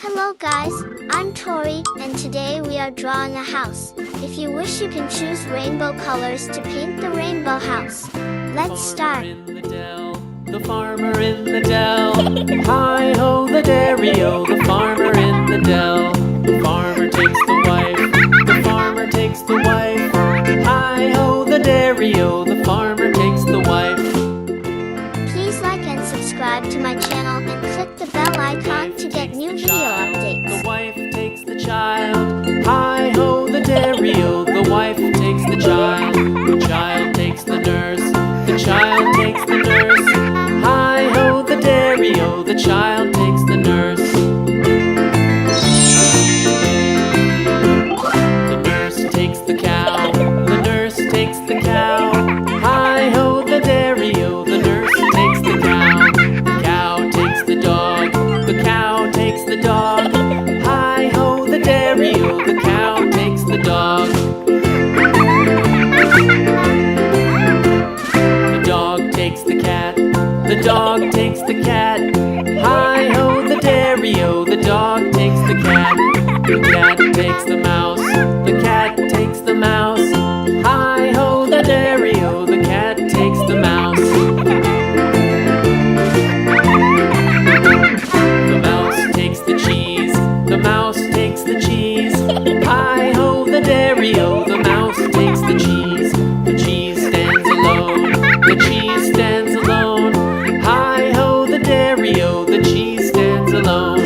Hello guys, I'm Tori, and today we are drawing a house. If you wish, you can choose rainbow colors to paint the rainbow house. Let's start. The farmer in the dell. Hi-ho the dairy-o, the farmer in the dell. The farmer takes the wife, the farmer takes the wife. Hi-ho the dairy-o, the farmer takes the wife. Please like and subscribe to my channel and click the bell icon to get new video updates. The wife takes the child. Hi-ho the dairy-o, the wife takes the child. The child takes the nurse, the child takes the nurse. Hi-ho the dairy-o, the child takes the nurse. The nurse takes the cow, the nurse takes the cow. Hi-ho the dairy-o, the nurse takes the cow. The cow takes the dog, the cow takes the dog. Hi-ho the dairy-o, the cow takes the dog. The dog takes the cat, the dog takes the cat. Hi-ho the dairy-o, the dog takes the cat. The cat takes the mouse, the cat takes the mouse. Hi-ho the dairy-o, the cat takes the mouse. The mouse takes the cheese, the mouse takes the cheese. Hi-ho the dairy-o, the mouse takes the cheese. The cheese stands alone, the cheese stands alone. Hi-ho the dairy-o, the cheese stands alone.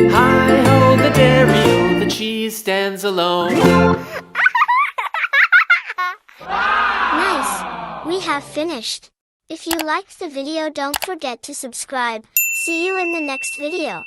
Hi-ho the dairy-o, the cheese stands alone. Nice! We have finished. If you liked the video, don't forget to subscribe. See you in the next video.